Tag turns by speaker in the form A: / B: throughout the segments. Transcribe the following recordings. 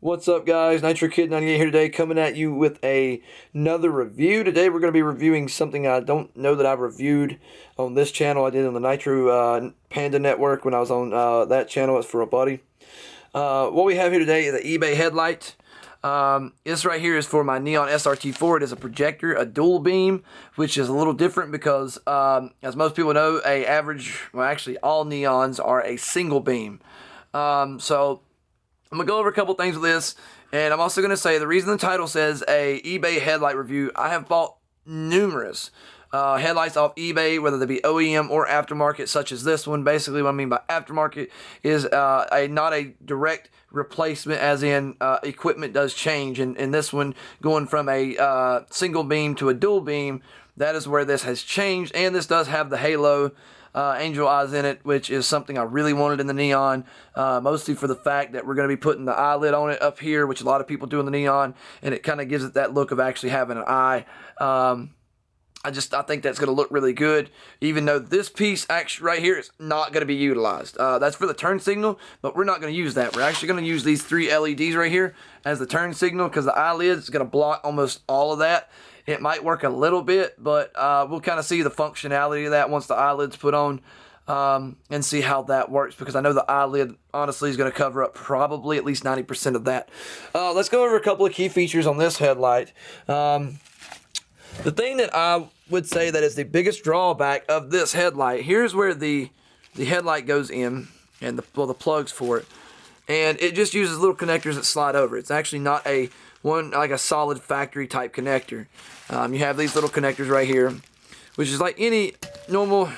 A: What's up, guys? Nitro Kid 98 here today, coming at you with another review. Today we're going to be reviewing something I don't know that I've reviewed on this channel. I did on the Nitro Panda Network when I was on that channel. It's for a buddy. What we have here today is the eBay Headlight. This right here is for my Neon srt4. It is a projector, a dual beam, which is a little different because, as most people know, actually all Neons are a single beam. So I'm going to go over a couple things with this, and I'm also going to say the reason the title says a eBay headlight review, I have bought numerous headlights off eBay, whether they be OEM or aftermarket, such as this one. Basically, what I mean by aftermarket is not a direct replacement, as in equipment does change, and this one going from a single beam to a dual beam, that is where this has changed, and this does have the halo angel eyes in it, which is something I really wanted in the Neon, mostly for the fact that we're going to be putting the eyelid on it up here, which a lot of people do in the Neon, and it kind of gives it that look of actually having an eye. I think that's going to look really good, even though this piece actually right here is not going to be utilized. That's for the turn signal, but we're not going to use that. We're actually going to use these 3 LEDs right here as the turn signal, because the eyelid is going to block almost all of that. It might work a little bit, but we'll kind of see the functionality of that once the eyelid's put on, and see how that works, because I know the eyelid honestly is going to cover up probably at least 90% of that. Let's go over a couple of key features on this headlight. The thing that I would say that is the biggest drawback of this headlight, here's where the headlight goes in, and the plugs for it, and it just uses little connectors that slide over. It's actually not like a solid factory type connector. You have these little connectors right here, which is like any normal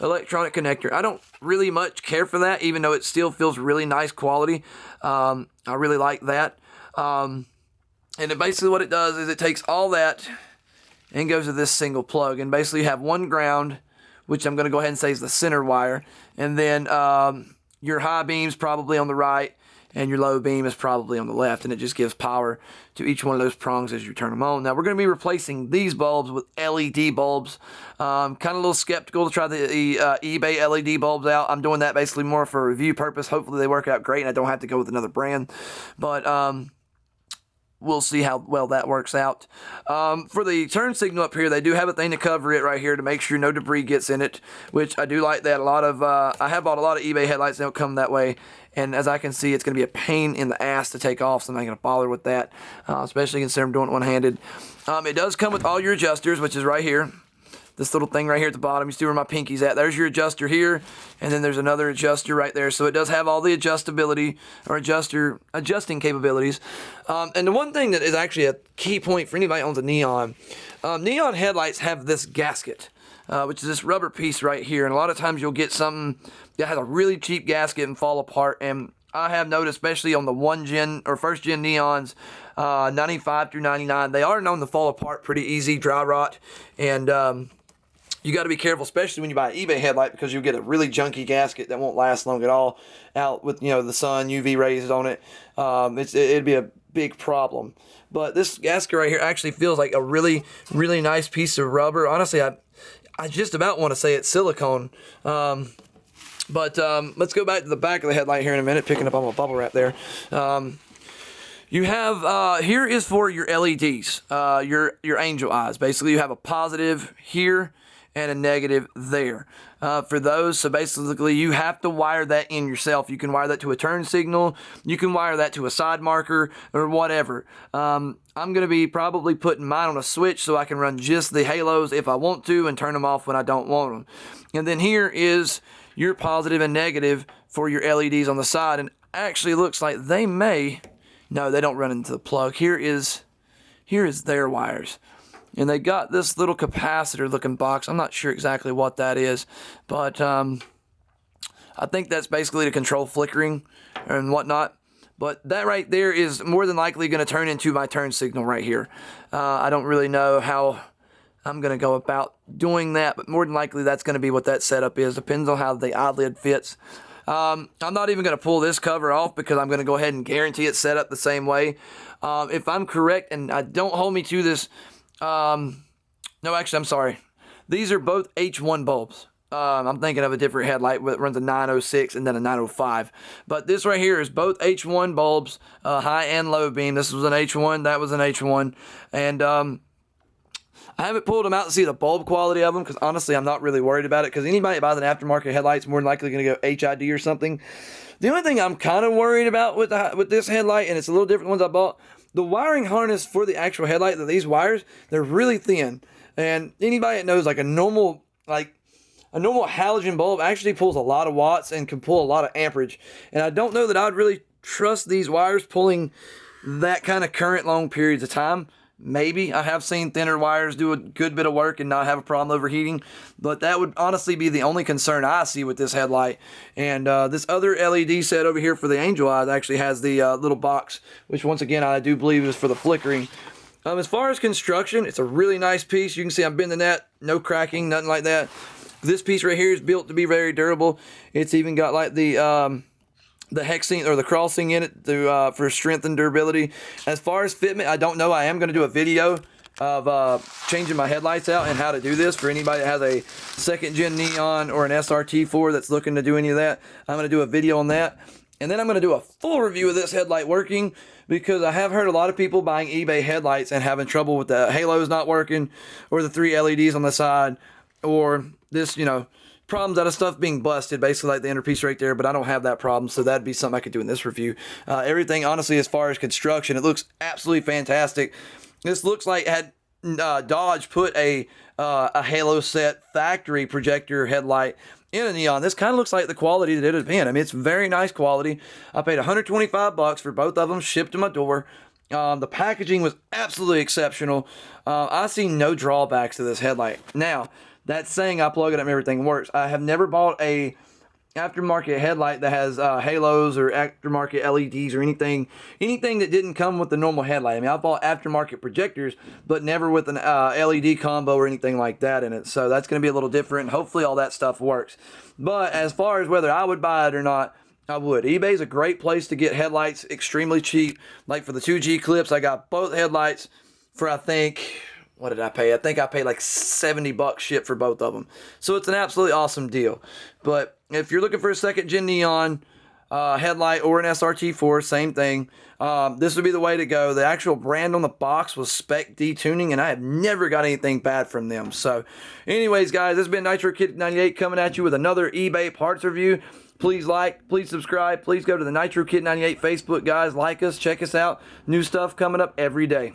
A: electronic connector. I don't really much care for that, even though it still feels really nice quality. I really like that. And basically what it does is it takes all that and goes to this single plug, and basically you have one ground, which I'm going to go ahead and say is the center wire, and then your high beam's probably on the right, and your low beam is probably on the left, and it just gives power to each one of those prongs as you turn them on. Now, we're going to be replacing these bulbs with LED bulbs. Kind of a little skeptical to try the eBay LED bulbs out. I'm doing that basically more for a review purpose. Hopefully they work out great, and I don't have to go with another brand. But we'll see how well that works out. For the turn signal up here, they do have a thing to cover it right here to make sure no debris gets in it, which I do like that. I have bought a lot of eBay headlights that don't come that way, and as I can see, it's going to be a pain in the ass to take off, so I'm not going to bother with that, especially considering I'm doing it one-handed. It does come with all your adjusters, which is right here. This little thing right here at the bottom, you see where my pinky's at. There's your adjuster here, and then there's another adjuster right there. So it does have all the adjustability or adjusting capabilities. And the one thing that is actually a key point for anybody who owns a Neon, Neon headlights have this gasket, which is this rubber piece right here. And a lot of times you'll get something that has a really cheap gasket and fall apart. And I have noticed, especially on the 1-gen or 1st-gen Neons, 95 through 99, they are known to fall apart pretty easy, dry rot, and you got to be careful, especially when you buy an eBay headlight, because you'll get a really junky gasket that won't last long at all out with, the sun, UV rays on it. It'd be a big problem. But this gasket right here actually feels like a really, really nice piece of rubber. Honestly, I just about want to say it's silicone. But let's go back to the back of the headlight here in a minute, picking up on my bubble wrap there. You have, here is for your LEDs, your angel eyes. Basically, you have a positive here and a negative there for those. So basically, you have to wire that in yourself. You can wire that to a turn signal. You can wire that to a side marker or whatever. I'm going to be probably putting mine on a switch so I can run just the halos if I want to and turn them off when I don't want them. And then here is your positive and negative for your LEDs on the side. And actually, it looks like they may... No, they don't run into the plug. Here is their wires. And they got this little capacitor looking box. I'm not sure exactly what that is, but I think that's basically to control flickering and whatnot. But that right there is more than likely going to turn into my turn signal right here. I don't really know how I'm going to go about doing that, but more than likely that's going to be what that setup is. Depends on how the eyelid fits. I'm not even going to pull this cover off because I'm going to go ahead and guarantee it's set up the same way. If I'm correct, and don't hold me to this, no, actually, I'm sorry. These are both H1 bulbs. I'm thinking of a different headlight that runs a 906 and then a 905. But this right here is both H1 bulbs, high and low beam. This was an H1, that was an H1. And I haven't pulled them out to see the bulb quality of them because honestly I'm not really worried about it, because anybody that buys an aftermarket headlight is more than likely going to go HID or something. The only thing I'm kind of worried about with this headlight, and it's a little different than the ones I bought, the wiring harness for the actual headlight, that these wires, they're really thin. And anybody that knows, like a normal halogen bulb actually pulls a lot of watts and can pull a lot of amperage. And I don't know that I'd really trust these wires pulling that kind of current long periods of time. Maybe. I have seen thinner wires do a good bit of work and not have a problem overheating, but that would honestly be the only concern I see with this headlight. And this other LED set over here for the angel eyes actually has the little box, which once again I do believe is for the flickering. As far as construction, it's a really nice piece. You can see I'm bending that, no cracking, nothing like that. This piece right here is built to be very durable. It's even got like the hexing or the crossing in it to for strength and durability. As far as fitment, I don't know. I am going to do a video of changing my headlights out and how to do this for anybody that has a second gen Neon or an srt4 that's looking to do any of that. I'm going to do a video on that, and then I'm going to do a full review of this headlight working, because I have heard a lot of people buying eBay headlights and having trouble with the halos not working, or the 3 LEDs on the side, or this, problems out of stuff being busted, basically like the inner piece right there, but I don't have that problem, so that'd be something I could do in this review. Everything, honestly, as far as construction, it looks absolutely fantastic. This looks like had Dodge put a halo set factory projector headlight in a Neon. This kind of looks like the quality that it has been. I mean, it's very nice quality. I paid $125 for both of them, shipped to my door. The packaging was absolutely exceptional. I see no drawbacks to this headlight. Now, that's saying I plug it up and everything works. I have never bought a aftermarket headlight that has halos or aftermarket LEDs or anything that didn't come with the normal headlight. I mean, I've bought aftermarket projectors, but never with an LED combo or anything like that in it. So that's going to be a little different. Hopefully all that stuff works. But as far as whether I would buy it or not, I would. eBay's a great place to get headlights extremely cheap. Like for the 2G clips, I got both headlights for, I think, what did I pay? I think I paid like $70 shipped for both of them. So it's an absolutely awesome deal. But if you're looking for a second gen Neon headlight or an srt4, same thing. This would be the way to go. The actual brand on the box was Spec D Tuning, and I have never got anything bad from them. So anyways, guys, this has been Nitro Kid 98 coming at you with another eBay parts review. Please like, please subscribe, please go to the Nitro Kid 98 Facebook, guys. Like us, check us out. New stuff coming up every day.